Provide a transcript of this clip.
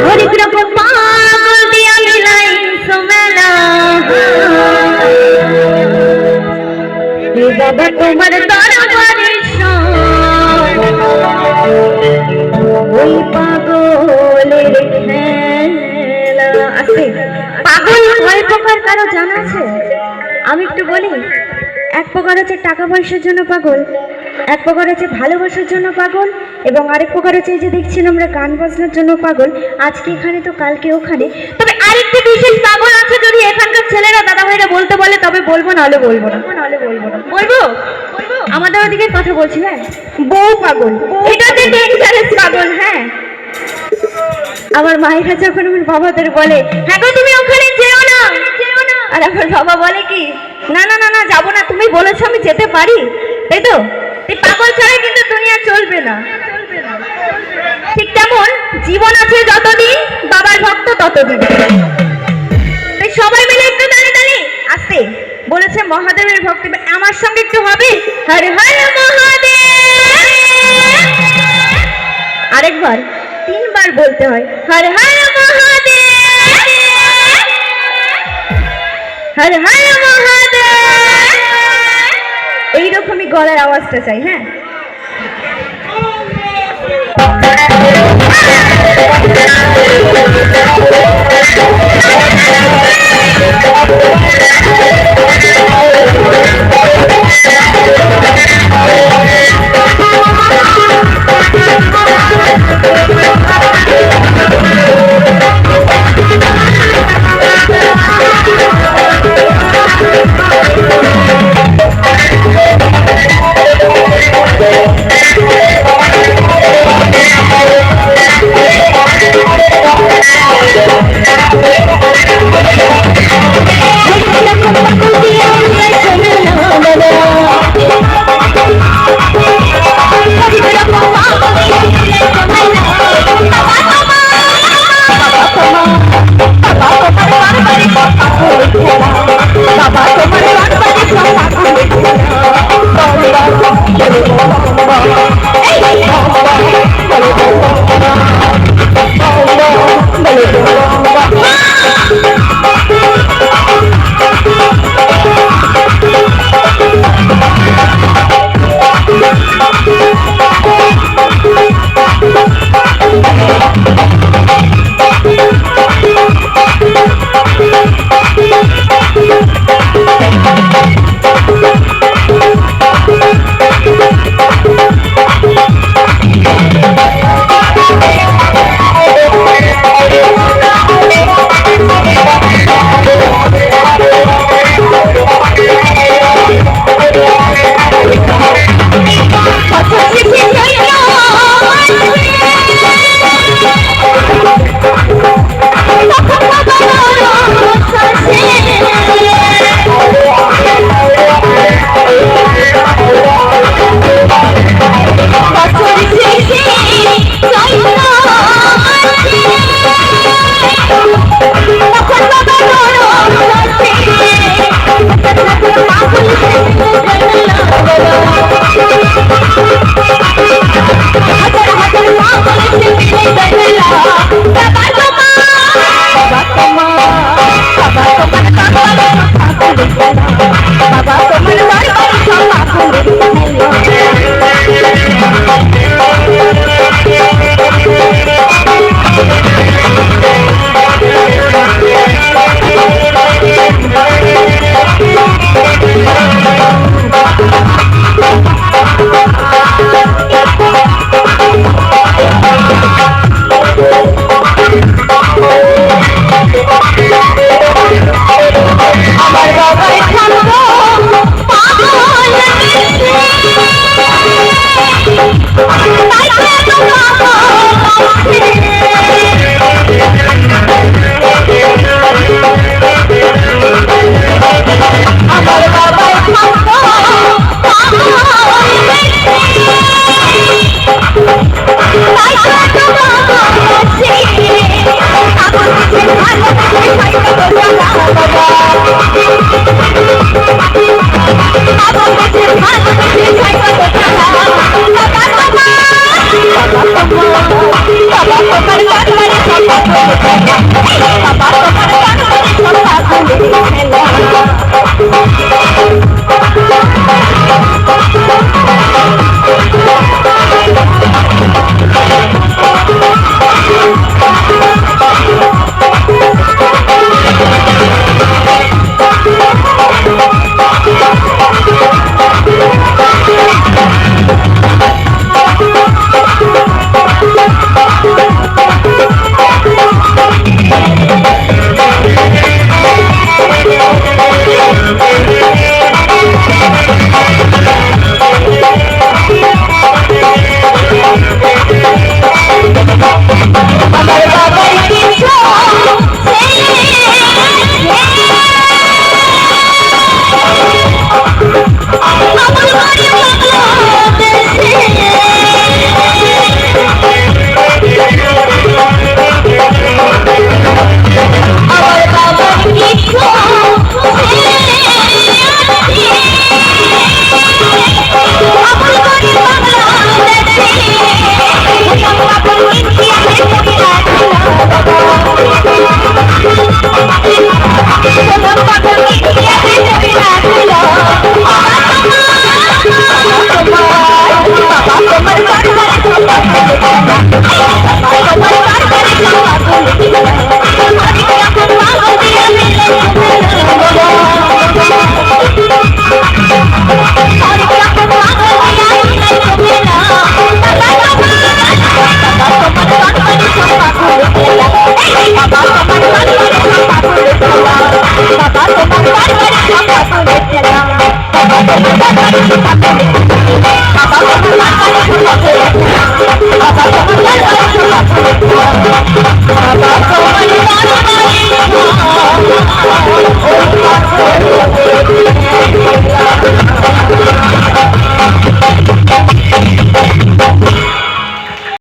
হরেক রকম পাগল দিয়া মিলাই সোমেলা বাবা তোমার দরবারে ওই পাগলের খেলা আছে। পাগল কয় প্রকার কারো জানা আছে? আমি একটু বলি। এক প্রকার হচ্ছে টাকা পয়সার জন্য পাগল, এক প্রকার হচ্ছে ভালোবাসার জন্য পাগল, এবং আরেক প্রকার হচ্ছে এই যে দেখছেন আমরা গান বাজনার জন্য পাগল, আজকে এখানে তো কালকে ওখানে। তবে আরেকটি বিশেষ পাগল আছে, যদি এখানকার ছেলেরা দাদা ভাইরা বলতে বলে তবে বলবো, নাহলে বলবো না। বলবো আমাদের ওদিকে কথা বলছি। হ্যাঁ, বউ পাগল, এটাতে ডেঞ্জারাস পাগল। হ্যাঁ, আমার মায়ের কাছে যখন আমার বাবাদের বলে হ্যাঁ গো তুমি ওখানে যেও না, আর আমার বাবা বলে কি না না না না যাবো না, তুমি বলেছো আমি যেতে পারি, তাই তো? এই পাগল ছাড়া কিন্তু দুনিয়া চলবে না। ঠিক তেমন জীবন আছে যতদিন বাবার ভক্ত ততদিন। তাই সবাই মিলে একটু দাঁড়িয়ে দাঁড়িয়ে আসতে বলেছে মহাদেবের ভক্তি। আমার সঙ্গে একটু হবে হর হর মহাদেব। আরেকবার, তিনবার বলতে হয় হর হর মহাদেব, হর হর মহাদেব। এইরকমই গলার আওয়াজটা চাই। হ্যাঁ,